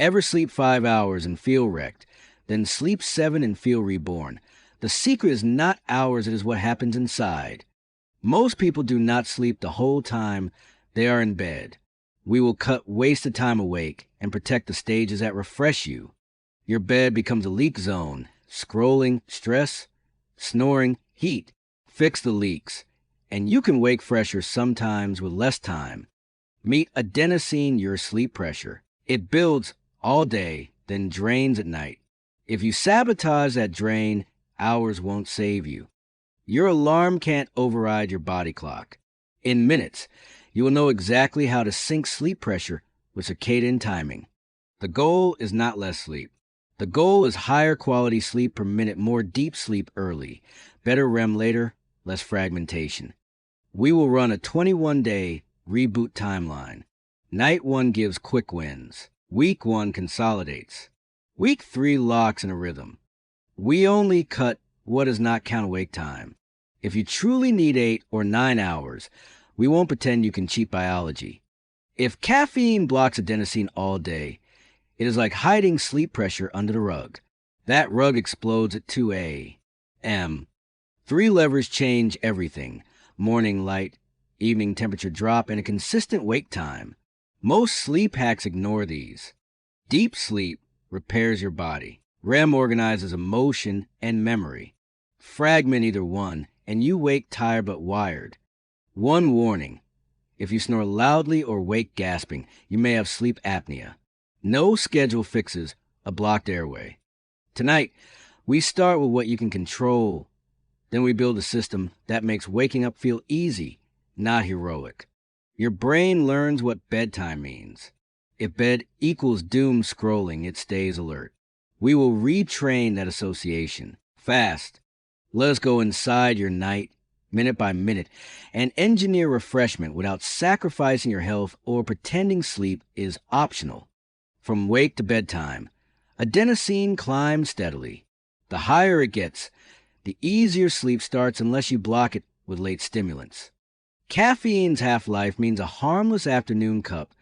Ever sleep 5 hours and feel wrecked, then sleep 7 and feel reborn? The secret is not hours, it is what happens inside. Most people do not sleep the whole time they are in bed. We will cut wasted time awake and protect the stages that refresh you. Your bed becomes a leak zone. Scrolling, stress, snoring, heat. Fix the leaks, and you can wake fresher sometimes with less time. Meet Adenosine, your sleep pressure. It builds all day, then drains at night. If you sabotage that drain, hours won't save you. Your alarm can't override your body clock. In minutes, you will know exactly how to sync sleep pressure with circadian timing. The goal is not less sleep. The goal is higher quality sleep per minute, more deep sleep early, better REM later, less fragmentation. We will run a 21-day reboot timeline. Night 1 gives quick wins. Week 1 consolidates. Week 3 locks in a rhythm. We only cut what does not count awake time. If you truly need 8 or 9 hours, we won't pretend you can cheat biology. If caffeine blocks adenosine all day, it is like hiding sleep pressure under the rug. That rug explodes at 2 a.m. 3 levers change everything: morning light, evening temperature drop, and a consistent wake time. Most sleep hacks ignore these. Deep sleep repairs your body. REM organizes emotion and memory. Fragment either one, and you wake tired but wired. One warning: if you snore loudly or wake gasping, you may have sleep apnea. No schedule fixes a blocked airway. Tonight, we start with what you can control. Then we build a system that makes waking up feel easy, not heroic. Your brain learns what bedtime means. If bed equals doom scrolling, it stays alert. We will retrain that association. Fast. Let us go inside your night, minute by minute, and engineer refreshment without sacrificing your health or pretending sleep is optional. From wake to bedtime, adenosine climbs steadily. The higher it gets, the easier sleep starts unless you block it with late stimulants. Caffeine's half-life means a harmless afternoon cup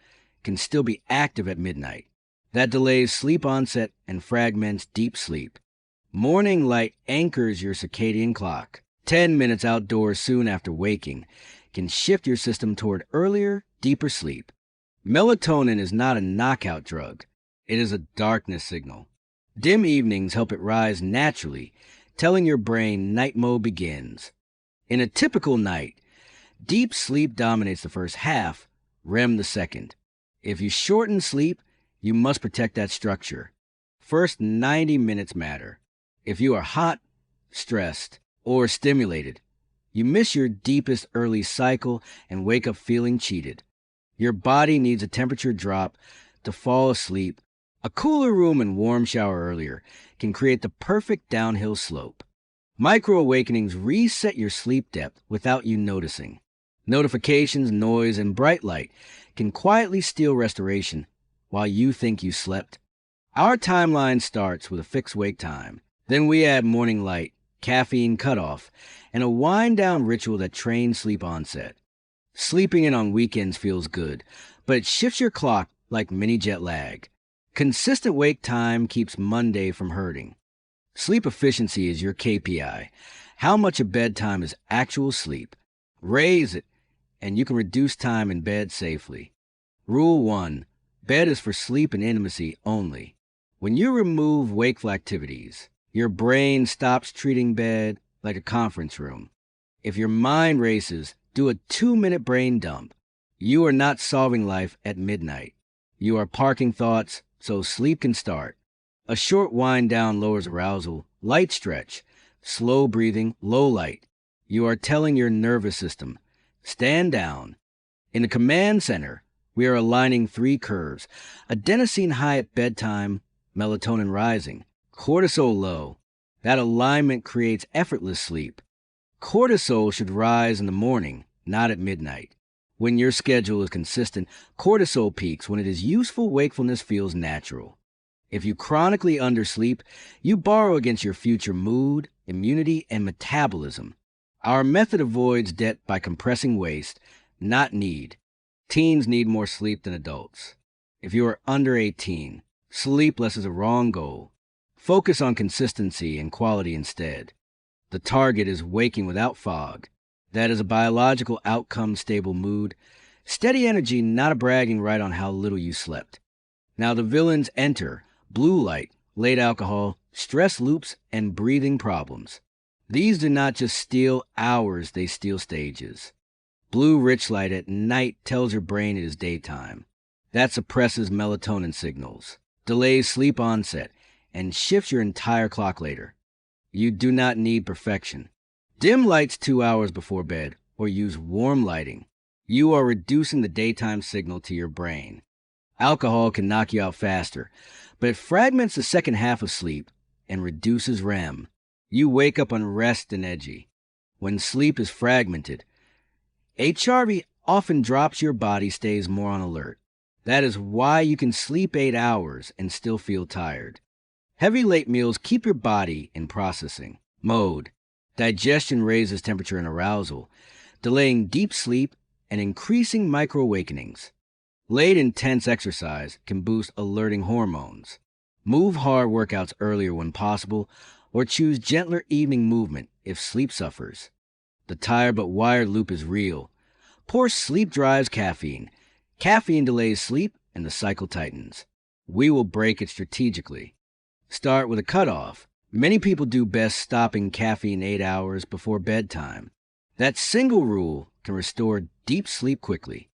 can still be active at midnight. That delays sleep onset and fragments deep sleep. Morning light anchors your circadian clock. 10 minutes outdoors soon after waking can shift your system toward earlier, deeper sleep. Melatonin is not a knockout drug. It is a darkness signal. Dim evenings help it rise naturally, telling your brain night mode begins. In a typical night, deep sleep dominates the first half, REM the second. If you shorten sleep, you must protect that structure. First 90 minutes matter. If you are hot, stressed, or stimulated, you miss your deepest early cycle and wake up feeling cheated. Your body needs a temperature drop to fall asleep. A cooler room and warm shower earlier can create the perfect downhill slope. Micro-awakenings reset your sleep depth without you noticing. Notifications, noise, and bright light can quietly steal restoration while you think you slept. Our timeline starts with a fixed wake time. Then we add morning light, caffeine cutoff, and a wind-down ritual that trains sleep onset. Sleeping in on weekends feels good, but it shifts your clock like mini jet lag. Consistent wake time keeps Monday from hurting. Sleep efficiency is your KPI. How much of bedtime is actual sleep? Raise it, and you can reduce time in bed safely. Rule 1. Bed is for sleep and intimacy only. When you remove wakeful activities, your brain stops treating bed like a conference room. If your mind races, do a 2-minute brain dump. You are not solving life at midnight. You are parking thoughts so sleep can start. A short wind down lowers arousal. Light stretch, slow breathing, low light. You are telling your nervous system, stand down. In the command center, we are aligning 3 curves. Adenosine high at bedtime, melatonin rising. Cortisol low. That alignment creates effortless sleep. Cortisol should rise in the morning, not at midnight. When your schedule is consistent, cortisol peaks. When it is useful, wakefulness feels natural. If you chronically undersleep, you borrow against your future mood, immunity, and metabolism. Our method avoids debt by compressing waste, not need. Teens need more sleep than adults. If you are under 18, Sleepless is a wrong goal. Focus on consistency and quality instead. The target is waking without fog. That is a biological outcome stable mood. Steady energy, not a bragging right on how little you slept. Now the villains enter: blue light, late alcohol, stress loops, and breathing problems. These do not just steal hours, they steal stages. Blue rich light at night tells your brain it is daytime. That suppresses melatonin signals, delays sleep onset, and shifts your entire clock later. You do not need perfection. Dim lights 2 hours before bed, or use warm lighting. You are reducing the daytime signal to your brain. Alcohol can knock you out faster, but it fragments the second half of sleep and reduces REM. You wake up unrested and edgy. When sleep is fragmented, HRV often drops, your body stays more on alert. That is why you can sleep 8 hours and still feel tired. Heavy late meals keep your body in processing mode. Digestion raises temperature and arousal, delaying deep sleep and increasing micro-awakenings. Late intense exercise can boost alerting hormones. Move hard workouts earlier when possible, or choose gentler evening movement if sleep suffers. The tired but wired loop is real. Poor sleep drives caffeine. Caffeine delays sleep and the cycle tightens. We will break it strategically. Start with a cutoff. Many people do best stopping caffeine 8 hours before bedtime. That single rule can restore deep sleep quickly.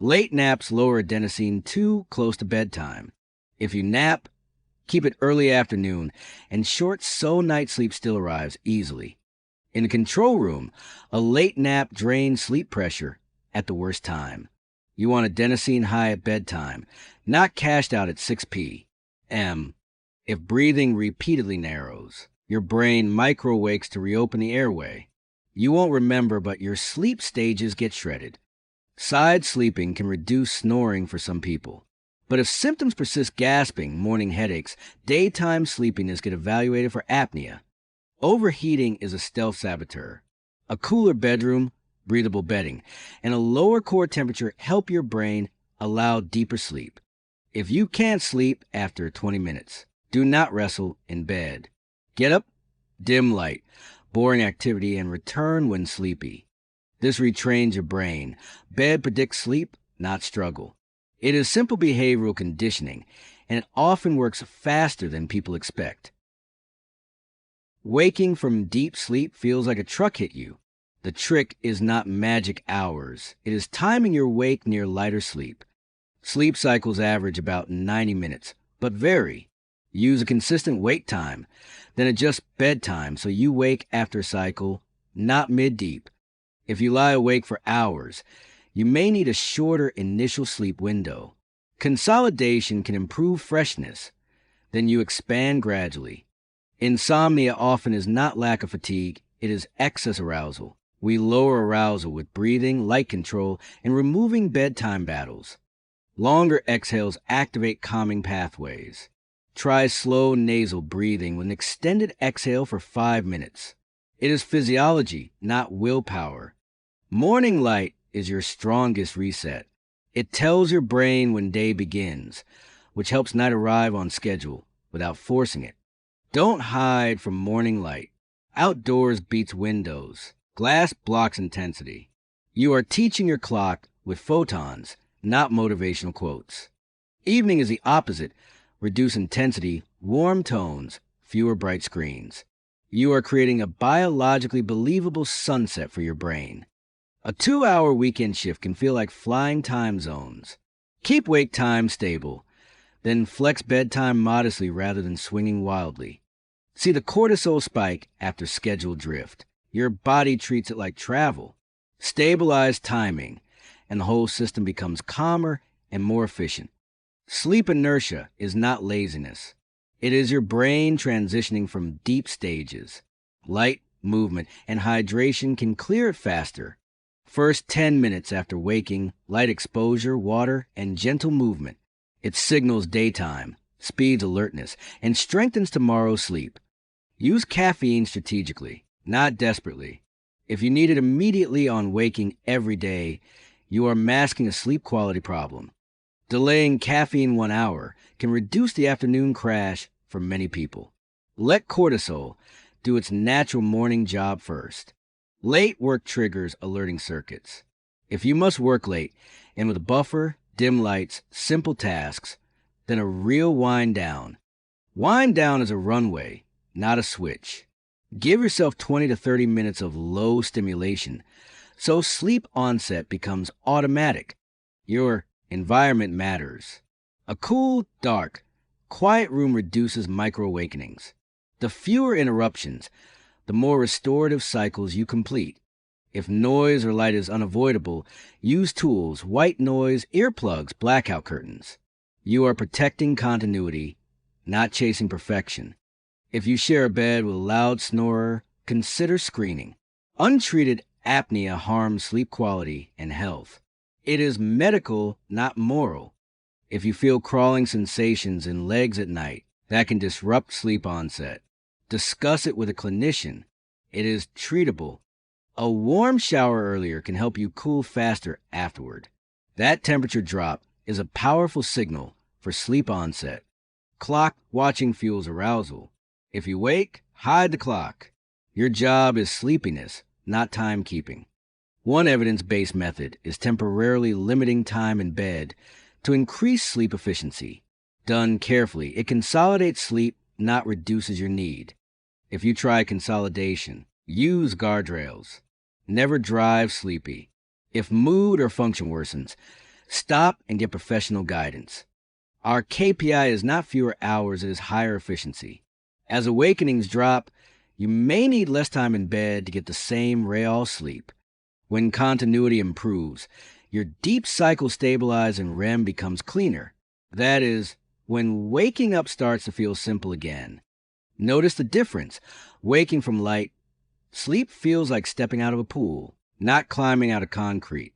Late naps lower adenosine too close to bedtime. If you nap, keep it early afternoon and short so night sleep still arrives easily. In the control room, a late nap drains sleep pressure at the worst time. You want adenosine high at bedtime, not cashed out at 6 p.m. If breathing repeatedly narrows, your brain micro-wakes to reopen the airway. You won't remember, but your sleep stages get shredded. Side sleeping can reduce snoring for some people. But if symptoms persist: gasping, morning headaches, daytime sleepiness, get evaluated for apnea. Overheating is a stealth saboteur. A cooler bedroom, breathable bedding, and a lower core temperature help your brain allow deeper sleep. If you can't sleep after 20 minutes, do not wrestle in bed. Get up, dim light, boring activity, and return when sleepy. This retrains your brain. Bed predicts sleep, not struggle. It is simple behavioral conditioning, and it often works faster than people expect. Waking from deep sleep feels like a truck hit you. The trick is not magic hours. It is timing your wake near lighter sleep. Sleep cycles average about 90 minutes, but vary. Use a consistent wake time, then adjust bedtime so you wake after a cycle, not mid-deep. If you lie awake for hours, you may need a shorter initial sleep window. Consolidation can improve freshness, then you expand gradually. Insomnia often is not lack of fatigue, it is excess arousal. We lower arousal with breathing, light control, and removing bedtime battles. Longer exhales activate calming pathways. Try slow nasal breathing with an extended exhale for 5 minutes. It is physiology, not willpower. Morning light is your strongest reset. It tells your brain when day begins, which helps night arrive on schedule without forcing it. Don't hide from morning light. Outdoors beats windows. Glass blocks intensity. You are teaching your clock with photons, not motivational quotes. Evening is the opposite. Reduce intensity, warm tones, fewer bright screens. You are creating a biologically believable sunset for your brain. A 2-hour weekend shift can feel like flying time zones. Keep wake time stable, then flex bedtime modestly rather than swinging wildly. See the cortisol spike after scheduled drift. Your body treats it like travel. Stabilize timing, and the whole system becomes calmer and more efficient. Sleep inertia is not laziness. It is your brain transitioning from deep stages. Light, movement, and hydration can clear it faster. First 10 minutes after waking, light exposure, water, and gentle movement. It signals daytime, speeds alertness, and strengthens tomorrow's sleep. Use caffeine strategically, not desperately. If you need it immediately on waking every day, you are masking a sleep quality problem. Delaying caffeine 1 hour can reduce the afternoon crash for many people. Let cortisol do its natural morning job first. Late work triggers alerting circuits. If you must work late and with a buffer, dim lights, simple tasks, then a real wind down. Wind down is a runway, not a switch. Give yourself 20 to 30 minutes of low stimulation so sleep onset becomes automatic. Your environment matters. A cool, dark, quiet room reduces micro-awakenings. The fewer interruptions, the more restorative cycles you complete. If noise or light is unavoidable, use tools, white noise, earplugs, blackout curtains. You are protecting continuity, not chasing perfection. If you share a bed with a loud snorer, consider screening. Untreated apnea harms sleep quality and health. It is medical, not moral. If you feel crawling sensations in legs at night, that can disrupt sleep onset. Discuss it with a clinician. It is treatable. A warm shower earlier can help you cool faster afterward. That temperature drop is a powerful signal for sleep onset. Clock watching fuels arousal. If you wake, hide the clock. Your job is sleepiness, not timekeeping. One evidence-based method is temporarily limiting time in bed to increase sleep efficiency. Done carefully, it consolidates sleep, not reduces your need. If you try consolidation, use guardrails. Never drive sleepy. If mood or function worsens, stop and get professional guidance. Our KPI is not fewer hours, it is higher efficiency. As awakenings drop, you may need less time in bed to get the same REAL sleep. When continuity improves, your deep cycle stabilizes and REM becomes cleaner. That is, when waking up starts to feel simple again. Notice the difference. Waking from light, sleep feels like stepping out of a pool, not climbing out of concrete.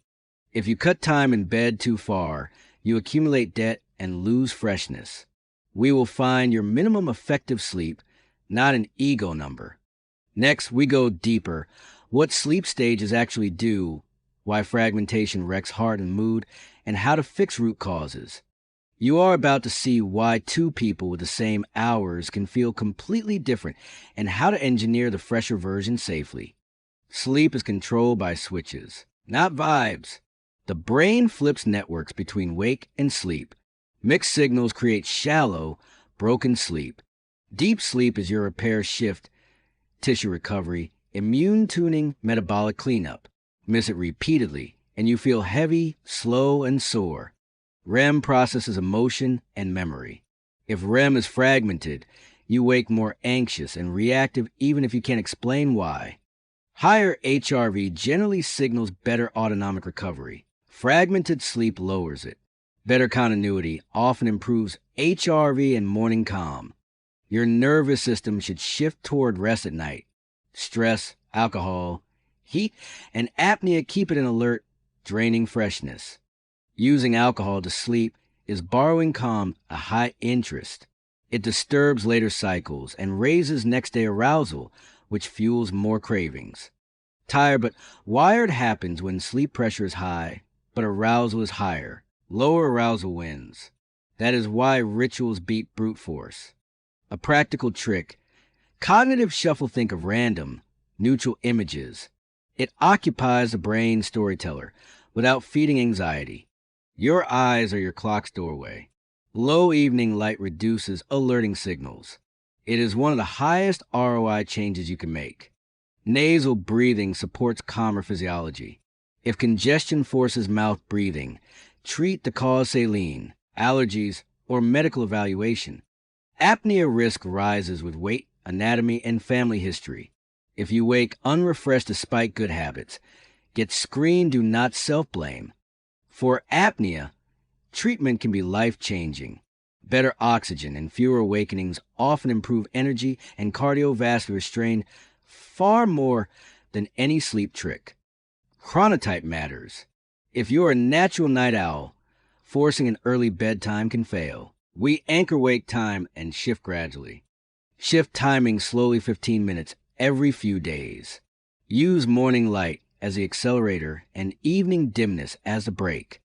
If you cut time in bed too far, you accumulate debt and lose freshness. We will find your minimum effective sleep, not an ego number. Next, we go deeper. What sleep stages actually do, why fragmentation wrecks heart and mood, and how to fix root causes. You are about to see why two people with the same hours can feel completely different and how to engineer the fresher version safely. Sleep is controlled by switches, not vibes. The brain flips networks between wake and sleep. Mixed signals create shallow, broken sleep. Deep sleep is your repair shift, tissue recovery, immune tuning, metabolic cleanup. Miss it repeatedly, and you feel heavy, slow, and sore. REM processes emotion and memory. If REM is fragmented, you wake more anxious and reactive even if you can't explain why. Higher HRV generally signals better autonomic recovery. Fragmented sleep lowers it. Better continuity often improves HRV and morning calm. Your nervous system should shift toward rest at night. Stress, alcohol, heat, and apnea keep it in alert, draining freshness. Using alcohol to sleep is borrowing calm a high interest. It disturbs later cycles and raises next day arousal, which fuels more cravings. Tired but wired happens when sleep pressure is high, but arousal is higher. Lower arousal wins. That is why rituals beat brute force. A practical trick. Cognitive shuffle think of random, neutral images. It occupies the brain storyteller without feeding anxiety. Your eyes are your clock's doorway. Low evening light reduces alerting signals. It is one of the highest ROI changes you can make. Nasal breathing supports calmer physiology. If congestion forces mouth breathing, treat the cause saline, allergies, or medical evaluation. Apnea risk rises with weight, anatomy, and family history. If you wake unrefreshed despite good habits, get screened, do not self-blame. For apnea, treatment can be life-changing. Better oxygen and fewer awakenings often improve energy and cardiovascular strain far more than any sleep trick. Chronotype matters. If you're a natural night owl, forcing an early bedtime can fail. We anchor wake time and shift gradually. Shift timing slowly 15 minutes every few days. Use morning light as the accelerator and evening dimness as the brake.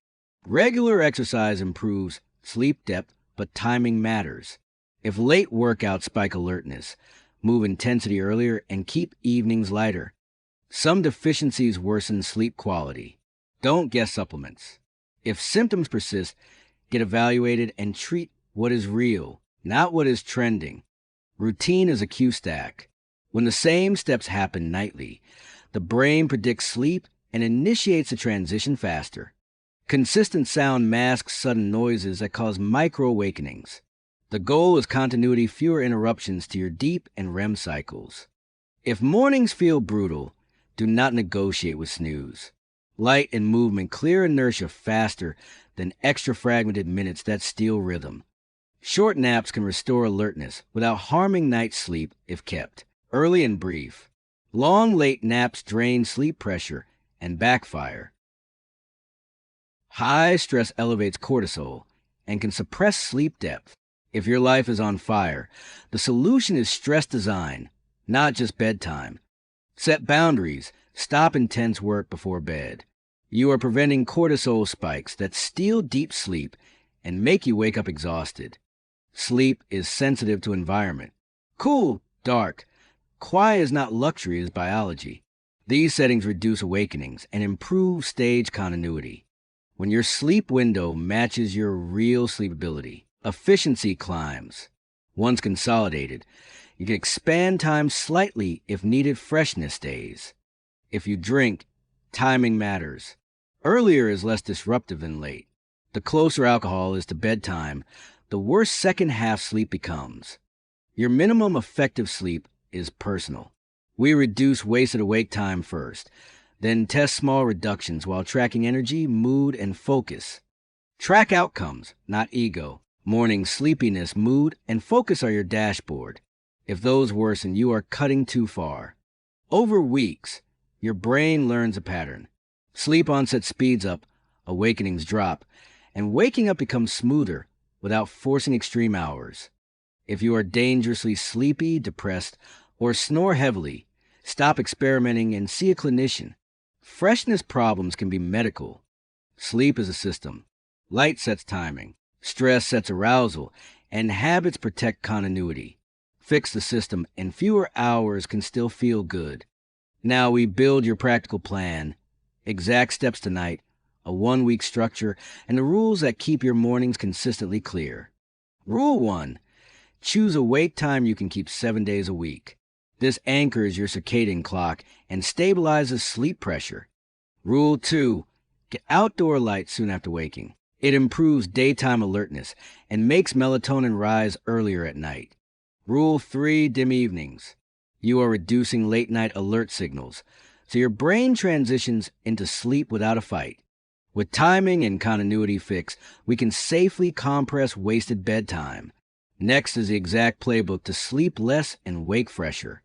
Regular exercise improves sleep depth, but timing matters. If late workouts spike alertness, move intensity earlier, and keep evenings lighter. Some deficiencies worsen sleep quality. Don't guess supplements. If symptoms persist, get evaluated and treat what is real, not what is trending. Routine is a cue stack. When the same steps happen nightly, the brain predicts sleep and initiates a transition faster. Consistent sound masks sudden noises that cause micro-awakenings. The goal is continuity, fewer interruptions to your deep and REM cycles. If mornings feel brutal, do not negotiate with snooze. Light and movement clear inertia faster than extra fragmented minutes that steal rhythm. Short naps can restore alertness without harming night sleep if kept early and brief. Long late naps drain sleep pressure and backfire. High stress elevates cortisol and can suppress sleep depth. If your life is on fire, the solution is stress design, not just bedtime. Set boundaries. Stop intense work before bed. You are preventing cortisol spikes that steal deep sleep and make you wake up exhausted. Sleep is sensitive to environment. Cool, dark. Quiet is not luxury, it is biology. These settings reduce awakenings and improve stage continuity. When your sleep window matches your real sleepability, efficiency climbs. Once consolidated, you can expand time slightly if needed freshness stays. If you drink, timing matters. Earlier is less disruptive than late. The closer alcohol is to bedtime, the worse second half sleep becomes. Your minimum effective sleep is personal. We reduce wasted awake time first, then test small reductions while tracking energy, mood, and focus. Track outcomes, not ego. Morning sleepiness, mood, and focus are your dashboard. If those worsen, you are cutting too far. Over weeks, your brain learns a pattern. Sleep onset speeds up, awakenings drop, and waking up becomes smoother without forcing extreme hours. If you are dangerously sleepy, depressed, or snore heavily, stop experimenting and see a clinician. Freshness problems can be medical. Sleep is a system. Light sets timing. Stress sets arousal, and habits protect continuity. Fix the system, and fewer hours can still feel good. Now we build your practical plan. Exact steps tonight, a 1-week structure, and the rules that keep your mornings consistently clear. Rule 1. Choose a wake time you can keep 7 days a week. This anchors your circadian clock and stabilizes sleep pressure. Rule 2. Get outdoor light soon after waking. It improves daytime alertness and makes melatonin rise earlier at night. Rule 3. Dim evenings. You are reducing late-night alert signals, so your brain transitions into sleep without a fight. With timing and continuity fixed, we can safely compress wasted bedtime. Next is the exact playbook to sleep less and wake fresher.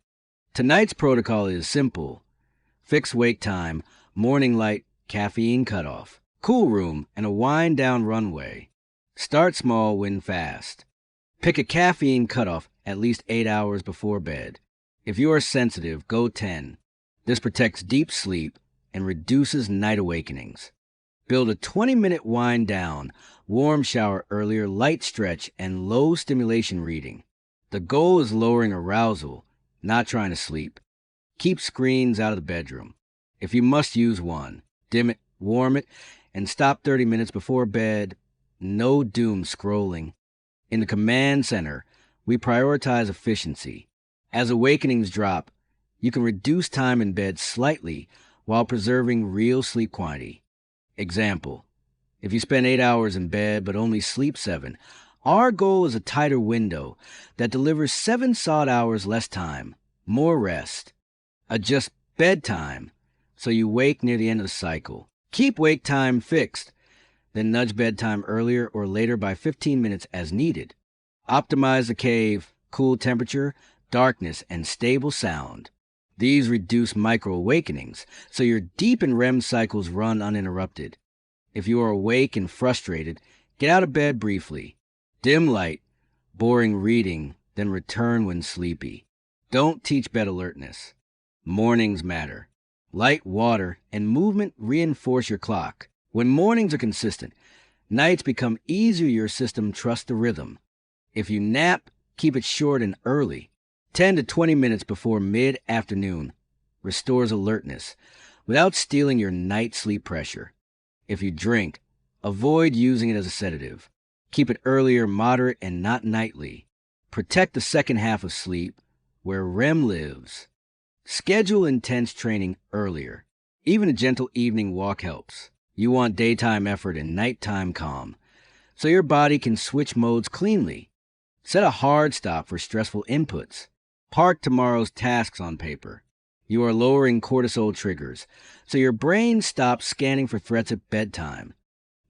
Tonight's protocol is simple. Fixed wake time, morning light, caffeine cutoff, cool room, and a wind-down runway. Start small, win fast. Pick a caffeine cutoff at least 8 hours before bed. If you are sensitive, go 10. This protects deep sleep and reduces night awakenings. Build a 20-minute wind down, warm shower earlier, light stretch, and low stimulation reading. The goal is lowering arousal, not trying to sleep. Keep screens out of the bedroom. If you must use one, dim it, warm it, and stop 30 minutes before bed. No doom scrolling. In the command center, we prioritize efficiency. As awakenings drop, you can reduce time in bed slightly while preserving real sleep quantity. Example, if you spend 8 hours in bed but only sleep 7, our goal is a tighter window that delivers 7 solid hours less time, more rest. Adjust bedtime so you wake near the end of the cycle. Keep wake time fixed, then nudge bedtime earlier or later by 15 minutes as needed. Optimize the cave, cool temperature, darkness, and stable sound. These reduce micro-awakenings, so your deep and REM cycles run uninterrupted. If you are awake and frustrated, get out of bed briefly. Dim light, boring reading, then return when sleepy. Don't teach bed alertness. Mornings matter. Light, water, and movement reinforce your clock. When mornings are consistent, Nights become easier, your system trusts the rhythm. If you nap, keep it short and early. 10 to 20 minutes before mid-afternoon restores alertness without stealing your night sleep pressure. If you drink, avoid using it as a sedative. Keep it earlier, moderate, and not nightly. Protect the second half of sleep, where REM lives. Schedule intense training earlier. Even a gentle evening walk helps. You want daytime effort and nighttime calm, so your body can switch modes cleanly. Set a hard stop for stressful inputs. Park tomorrow's tasks on paper. You are lowering cortisol triggers, so your brain stops scanning for threats at bedtime.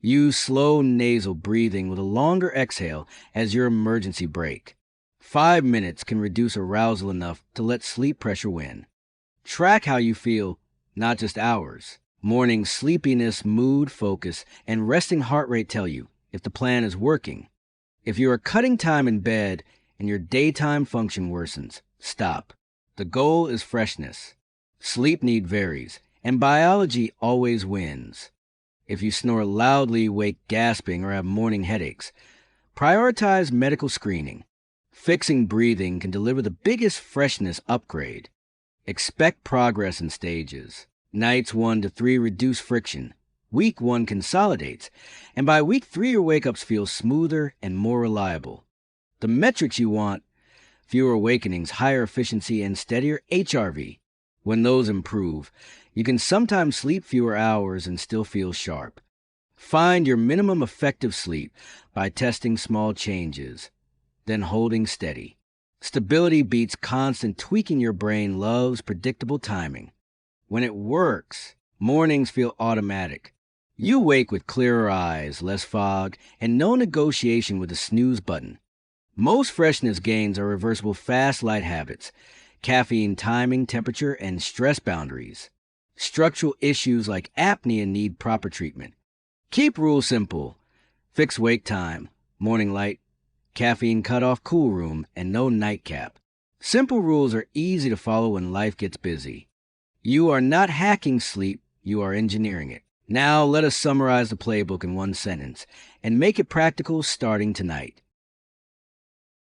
Use slow nasal breathing with a longer exhale as your emergency brake. 5 minutes can reduce arousal enough to let sleep pressure win. Track how you feel, not just hours. Morning sleepiness, mood, focus, and resting heart rate tell you if the plan is working. If you are cutting time in bed and your daytime function worsens, stop. The goal is freshness. Sleep need varies, and biology always wins. If you snore loudly, wake gasping, or have morning headaches, prioritize medical screening. Fixing breathing can deliver the biggest freshness upgrade. Expect progress in stages. Nights 1 to 3 reduce friction. Week 1 consolidates, and by week 3 your wake-ups feel smoother and more reliable. The metrics you want: fewer awakenings, higher efficiency, and steadier HRV. When those improve, you can sometimes sleep fewer hours and still feel sharp. Find your minimum effective sleep by testing small changes, then holding steady. Stability beats constant tweaking. Your brain loves predictable timing. When it works, mornings feel automatic. You wake with clearer eyes, less fog, and no negotiation with the snooze button. Most freshness gains are reversible fast light habits, caffeine timing, temperature, and stress boundaries. Structural issues like apnea need proper treatment. Keep rules simple. Fix wake time, morning light, caffeine cutoff, cool room, and no nightcap. Simple rules are easy to follow when life gets busy. You are not hacking sleep, you are engineering it. Now let us summarize the playbook in one sentence and make it practical starting tonight.